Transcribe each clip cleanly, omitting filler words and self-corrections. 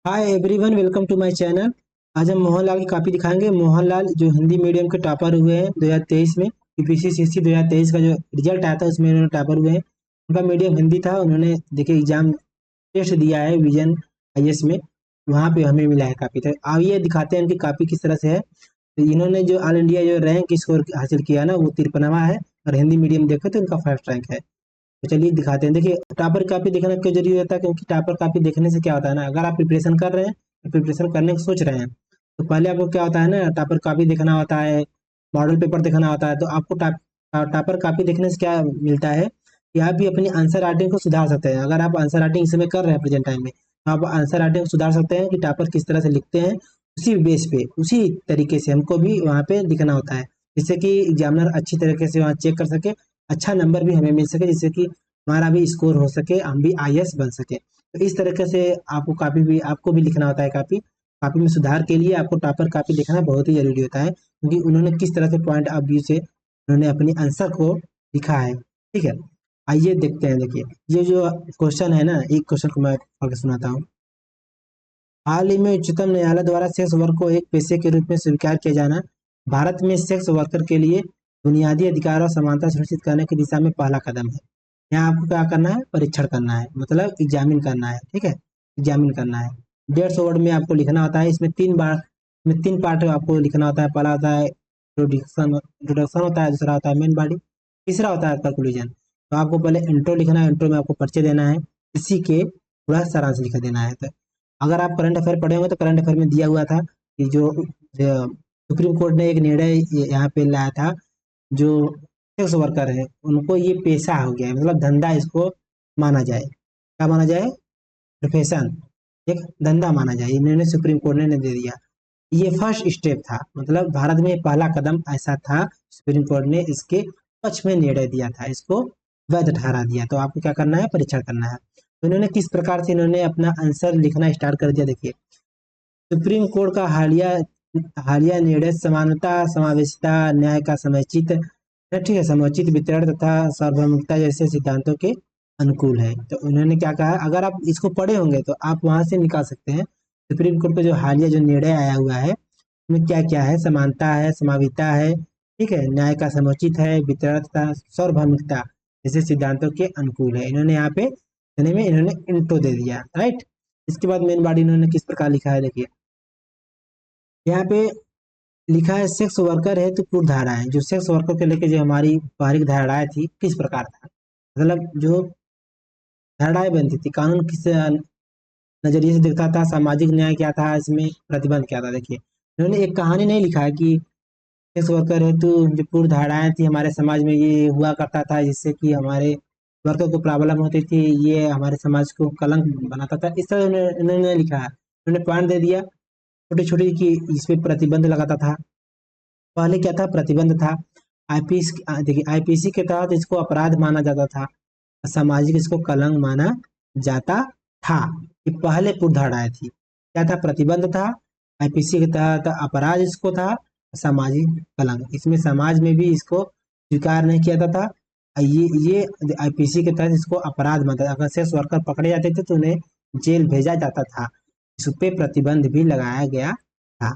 Hi everyone, welcome to my channel. आज हम मोहनलाल की कॉपी दिखाएंगे। मोहनलाल जो हिंदी मीडियम के टॉपर हुए हैं 2023 में। यूपीएससी 2023 का जो रिजल्ट आया था उसमें उन्होंने टॉपर हुए हैं। उनका मीडियम हिंदी था। उन्होंने देखिए एग्जाम टेस्ट दिया है विजन आईएएस में, वहाँ पे हमें मिला है कॉपी। तो आइए दिखाते हैं उनकी कॉपी किस तरह से है। तो इन्होंने जो ऑल इंडिया जो रैंक स्कोर हासिल किया ना, वो 53वां है। और हिंदी मीडियम देखो तो उनका फर्स्ट रैंक है। तो चलिए दिखाते हैं। देखिए टॉपर कॉपी देखना क्यों जरूरी होता है, क्योंकि टॉपर कॉपी देखने से क्या होता है ना, अगर आप प्रिपरेशन कर रहे हैं, प्रिपरेशन करने की सोच रहे हैं, तो पहले आपको क्या होता है ना, टॉपर कॉपी देखना होता है, मॉडल पेपर देखना होता है। तो आपको टॉपर कॉपी देखने से क्या मिलता है कि आप भी अपनी आंसर राइटिंग को सुधार सकते हैं। अगर आप आंसर राइटिंग इस समय कर रहे हैं प्रेजेंट टाइम में, तो आप आंसर राइटिंग को सुधार सकते हैं कि टॉपर किस तरह से लिखते हैं। उसी बेस पे, उसी तरीके से हमको भी वहाँ पे लिखना होता है, जिससे कि एग्जामिनर अच्छी तरीके से वहाँ चेक कर सके, अच्छा नंबर भी हमें मिल सके, जिससे कि हमारा भी स्कोर हो सके, हम भी आईएएस बन सके। तो इस तरीके से आपको भी लिखना होता है कॉपी। कॉपी में सुधार के लिए आपको टॉपर कॉपी लिखना बहुत ही जरूरी होता है, क्योंकि उन्होंने किस तरह से पॉइंट ऑफ व्यू से उन्होंने अपनी आंसर को लिखा है। ठीक है, आइए देखते हैं। देखिए ये जो क्वेश्चन है ना, एक क्वेश्चन को मैं पढ़ के सुनाता हूँ। हाल ही में उच्चतम न्यायालय द्वारा सेक्स वर्क को एक पेशे के रूप में स्वीकार किया जाना भारत में सेक्स वर्कर के लिए बुनियादी अधिकार और समानता सुनिश्चित करने की दिशा में पहला कदम है। यहाँ आपको क्या करना है, परीक्षण करना है, मतलब एग्जामिन करना है। ठीक है, एग्जामिन करना है। 150 वर्ड में आपको लिखना होता है। इसमें 3 बार में 3 पार्ट आपको लिखना होता है। पहला होता है इंट्रोडक्शन, इंट्रोडक्शन होता है, दूसरा होता है मेन बॉडी, तीसरा होता है कंक्लूजन। तो आपको पहले इंट्रो लिखना है, इंट्रो में आपको परिचय देना है, इसी के पूरा सारांश लिख देना है। तो अगर आप करंट अफेयर पढ़े होंगे तो करंट अफेयर में दिया हुआ था कि जो सुप्रीम कोर्ट ने एक निर्णय यहाँ पे लाया था, जो सेक्स वर्कर है उनको ये पेशा हो गया है, मतलब धंधा इसको माना जाए। क्या माना जाए? प्रोफेशन, एक धंधा माना जाए। इन्होंने सुप्रीम कोर्ट ने दे दिया। ये फर्स्ट स्टेप था, मतलब भारत में पहला कदम ऐसा था। सुप्रीम कोर्ट ने इसके पक्ष में निर्णय दिया था, इसको वैध ठहरा दिया। तो आपको क्या करना है, परीक्षण करना है। तो इन्होंने किस प्रकार से इन्होंने अपना आंसर लिखना स्टार्ट कर दिया। देखिए सुप्रीम कोर्ट का हालिया निर्णय समानता, समावेशिता, न्याय का समुचित, ठीक है, समुचित वितरण तथा सार्वभौमिकता जैसे सिद्धांतों के अनुकूल है। तो उन्होंने क्या कहा, अगर आप इसको पढ़े होंगे तो आप वहां से निकाल सकते हैं। सुप्रीम कोर्ट का जो हालिया जो निर्णय आया हुआ है उसमें क्या क्या है, समानता है, समाविता है, ठीक है, न्याय का समुचित है, वितरण तथा सार्वभौमिकता जैसे सिद्धांतों के अनुकूल है। इन्होंने यहाँ पे कहने में इन्होंने इंट्रो दे दिया, राइट। इसके बाद मेन बॉडी इन्होंने किस प्रकार लिखा है। देखिए यहाँ पे लिखा है, सेक्स वर्कर है तो पूर्व धाराएं। जो सेक्स वर्कर को लेकर जो हमारी पारिक धाराएं थी, किस प्रकार था, मतलब जो धाराएं बनती थी, कानून किस नजरिए से देखता था, सामाजिक न्याय क्या था, इसमें प्रतिबंध क्या था। देखिए इन्होंने एक कहानी नहीं लिखा है कि सेक्स वर्कर हेतु जो पूर्व धाराएं थी हमारे समाज में, ये हुआ करता था जिससे कि हमारे वर्कर को प्रॉब्लम होती थी, ये हमारे समाज को कलंक बनाता था। इस तरह इन्होंने लिखा है। उन्होंने पॉइंट दे दिया छोटी छोटी कि इस पे प्रतिबंध लगाता था। पहले क्या था, प्रतिबंध था। आईपीसी, देखिए आईपीसी के तहत इसको अपराध माना जाता था, सामाजिक इसको कलंक माना जाता था। ये पहले पूर्वधाराएं थी। क्या था, प्रतिबंध था, आईपीसी के तहत अपराध इसको था, सामाजिक कलंक। इसमें समाज में भी इसको स्वीकार नहीं किया जाता था। ये आईपीसी के तहत इसको अपराध मानता था। अगर सेक्स वर्कर पकड़े जाते थे तो उन्हें जेल भेजा जाता था। इस पे प्रतिबंध भी लगाया गया था।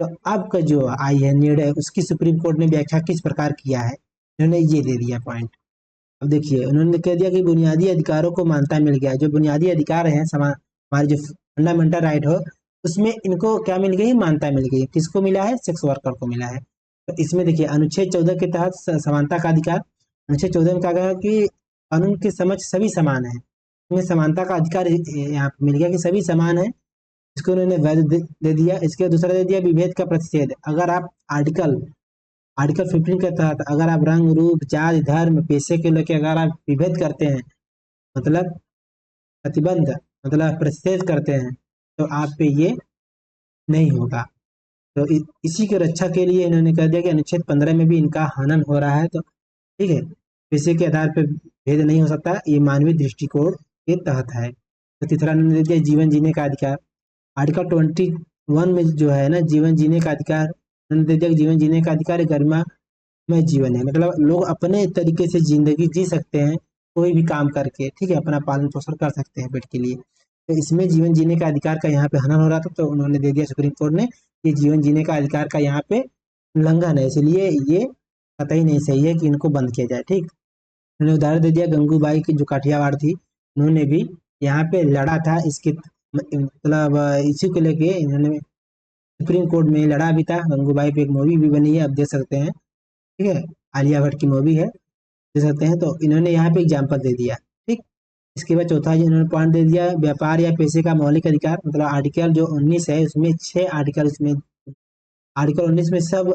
तो अब का जो आई है निर्णय, उसकी सुप्रीम कोर्ट ने व्याख्या किस प्रकार किया है, उन्होंने ये दे दिया पॉइंट। अब देखिए उन्होंने कह दिया कि बुनियादी अधिकारों को मान्यता मिल गया है। जो बुनियादी अधिकार हैं, हमारे जो फंडामेंटल राइट हो, उसमें इनको क्या मिल गई, मान्यता मिल गई। किसको मिला है, सेक्स वर्कर को मिला है। तो इसमें देखिए अनुच्छेद 14 के तहत समानता का अधिकार। अनुच्छेद 14 में कहा गया कि कानून के समक्ष सभी समान है। इसमें समानता का अधिकार यहाँ पे मिल गया कि सभी समान है। इसको उन्होंने वैध दे दिया। इसके दूसरा दे दिया विभेद का प्रतिषेध। अगर आप आर्टिकल आर्टिकल 15 के तहत अगर आप रंग, रूप, जाति, धर्म, पेशे के लेके अगर आप विभेद करते हैं, मतलब प्रतिबंध, मतलब प्रतिषेध करते हैं, तो आप पे ये नहीं होगा। तो इसी की रक्षा के लिए इन्होंने कह दिया कि अनुच्छेद 15 में भी इनका हनन हो रहा है। तो ठीक है, पेशे के आधार पर भेद नहीं हो सकता, ये मानवीय दृष्टिकोण के तहत है। तो तीसरा इन्होंने दे दिया जीवन जीने का अधिकार। आर्टिकल 21 में जो है ना, जीवन जीने का अधिकार, उन्होंने दे दिया कि जीवन जीने का अधिकार गरिमा में जीवन है, मतलब लोग अपने तरीके से जिंदगी जी सकते हैं, कोई भी काम करके, ठीक है, अपना पालन पोषण कर सकते हैं पेट के लिए। तो इसमें जीवन जीने का अधिकार का यहाँ पे हनन हो रहा था, तो उन्होंने दे दिया सुप्रीम कोर्ट ने कि जीवन जीने का अधिकार का यहाँ पे उल्लंघन है, इसलिए ये कतई नहीं सही है कि इनको बंद किया जाए। ठीक, उन्होंने उदाहरण दे दिया गंगूबाई की जो काठियावाड़ थी, उन्होंने भी यहाँ पे लड़ा था इसके मतलब इसी को लेके इन्होंने सुप्रीम कोर्ट में लड़ा भी था। गंगूबाई पे एक मूवी भी बनी है, आप देख सकते हैं। ठीक है, आलिया भट्ट की मूवी है, देख सकते हैं। तो इन्होंने यहाँ पे एग्जाम्पल दे दिया। ठीक, इसके बाद चौथा इन्होंने पॉइंट दे दिया व्यापार या पेशे का मौलिक अधिकार, मतलब आर्टिकल जो 19 है उसमें 6 आर्टिकल, उसमें आर्टिकल 19 में सब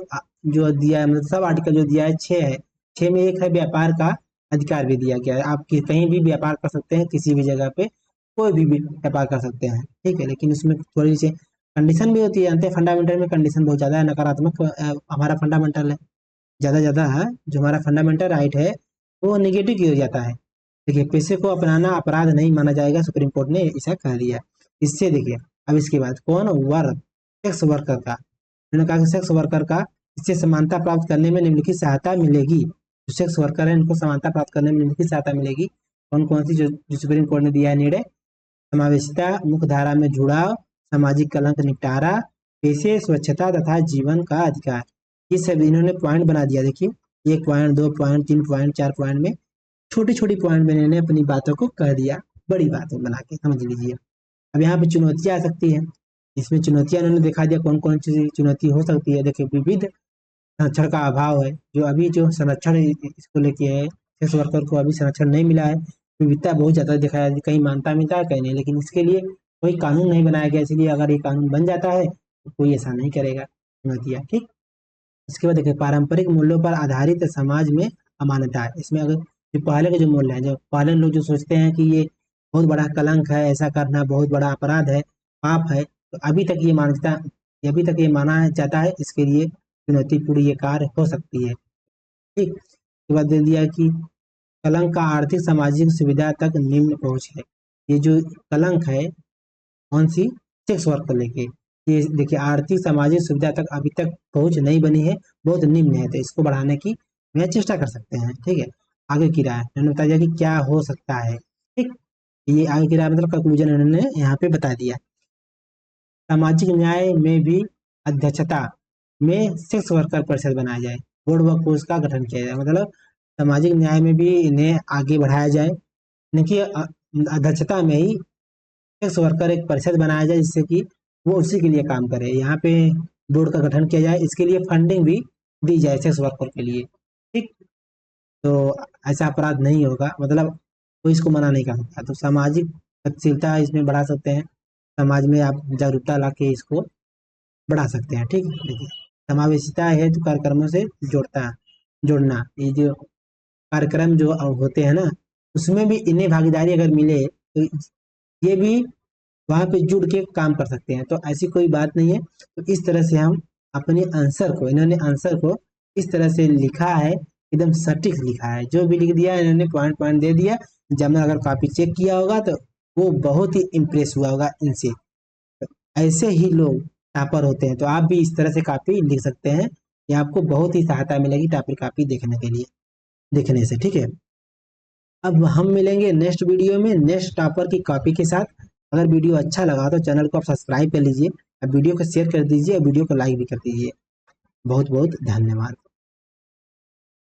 जो दिया है, मतलब सब आर्टिकल जो दिया है 6 है। 6 में एक है व्यापार का अधिकार भी दिया गया है, आप कहीं भी व्यापार कर सकते हैं, किसी भी जगह पे कोई भी व्यापार कर सकते हैं। ठीक है, लेकिन उसमें थोड़ी सी कंडीशन भी होती है, जानते हैं फंडामेंटल में कंडीशन बहुत ज़्यादा है, नकारात्मक हमारा फंडामेंटल है ज़्यादा है, जो हमारा फंडामेंटल राइट है वो नेगेटिव की हो जाता है। देखिए, पेशे को अपनाना अपराध नहीं माना जाएगा, सुप्रीम कोर्ट ने ऐसा कह दिया। इससे देखिए, अब इसके बाद कौन वर्क, सेक्स वर्कर का, उन्होंने कहा कि सेक्स वर्कर का इससे समानता प्राप्त करने में निम्नलिखित सहायता मिलेगी। जो सेक्स वर्कर है इनको समानता प्राप्त करने में निम्नलिखित सहायता मिलेगी। कौन कौन सी, जो सुप्रीम कोर्ट ने दिया है निर्णय, समावेशिता, मुख्य धारा में जुड़ाव, सामाजिक कलंक निपटारा, पेशे, स्वच्छता तथा जीवन का अधिकार। ये सब इन्होंने पॉइंट बना दिया। देखिए, 1 पॉइंट, 2 पॉइंट, 3 पॉइंट, 4 पॉइंट में छोटी छोटी पॉइंट में इन्होंने अपनी बातों को कह दिया, बड़ी बातें बना के, समझ लीजिए। अब यहाँ पे चुनौतियाँ आ सकती है, इसमें चुनौतियाँ इन्होंने दिखा दिया कौन कौन सी चुनौती हो सकती है। देखिए, विविध संरक्षण का अभाव है, जो अभी जो संरक्षण इसको लेके है, सेक्स वर्कर को अभी संरक्षण नहीं मिला है, विविधता बहुत ज़्यादा दिखाया, कहीं मानता मिलता है कहीं नहीं, लेकिन इसके लिए कोई कानून नहीं बनाया गया, इसलिए अगर ये कानून बन जाता है तो कोई ऐसा नहीं करेगा। चुनौतियाँ, ठीक। इसके बाद देखिए, पारंपरिक मूल्यों पर आधारित समाज में अमानता है। इसमें अगर जो पहले के जो मूल्य हैं, जो पहले लोग जो सोचते हैं कि ये बहुत बड़ा कलंक है, ऐसा करना बहुत बड़ा अपराध है, पाप है, तो अभी तक ये मान्यता, अभी तक ये माना जाता है, इसके लिए चुनौतीपूर्ण ये कार्य हो सकती है। ठीक, उसके बाद दे दिया कि कलंक का आर्थिक सामाजिक सुविधा तक निम्न पहुंच है। ये जो कलंक है, कौन सी, सेक्स वर्क को लेके, ये देखिए आर्थिक सामाजिक सुविधा तक अभी तक पहुंच नहीं बनी है, बहुत निम्न है, तो इसको बढ़ाने की वह चेष्टा कर सकते हैं। ठीक है, आगे की राय उन्होंने बताया कि क्या हो सकता है। ठीक, ये आगे की राय मतलब कंक्लूजन उन्होंने यहाँ पे बता दिया। सामाजिक न्याय में भी अध्यक्षता में सेक्स वर्कर परिषद बनाया जाए, बोर्ड व कोष का गठन किया जाए, मतलब सामाजिक न्याय में भी इन्हें आगे बढ़ाया जाए, इनकी अध्यक्षता में ही सेक्स वर्कर एक परिषद बनाया जाए, जिससे कि वो उसी के लिए काम करे। यहाँ पे बोर्ड का गठन किया जाए, इसके लिए फंडिंग भी दी जाए सेक्स वर्कर के लिए। ठीक, तो ऐसा अपराध नहीं होगा, मतलब कोई इसको मना नहीं कर सकता। तो सामाजिक गतिशीलता इसमें बढ़ा सकते हैं, समाज में आप जागरूकता ला के इसको बढ़ा सकते हैं। ठीक, देखिए समावेशिता हेतु कार्यक्रमों से जोड़ना, ये जो कार्यक्रम जो होते हैं ना, उसमें भी इन्हें भागीदारी अगर मिले तो ये भी वहाँ पे जुड़ के काम कर सकते हैं, तो ऐसी कोई बात नहीं है। तो इस तरह से हम अपने आंसर को, इन्होंने आंसर को इस तरह से लिखा है, एकदम सटीक लिखा है, जो भी लिख दिया इन्होंने पॉइंट पॉइंट दे दिया। जब मैं अगर कॉपी चेक किया होगा तो वो बहुत ही इम्प्रेस हुआ होगा इनसे। तो ऐसे ही लोग टॉपर होते हैं, तो आप भी इस तरह से कॉपी लिख सकते हैं, ये आपको बहुत ही सहायता मिलेगी टॉपर कॉपी देखने के लिए, देखने से। ठीक है, अब हम मिलेंगे नेक्स्ट वीडियो में नेक्स्ट टॉपर की कॉपी के साथ। अगर वीडियो अच्छा लगा तो चैनल को आप सब्सक्राइब कर लीजिए, अब वीडियो को शेयर कर दीजिए और वीडियो को लाइक भी कर दीजिए। बहुत बहुत धन्यवाद।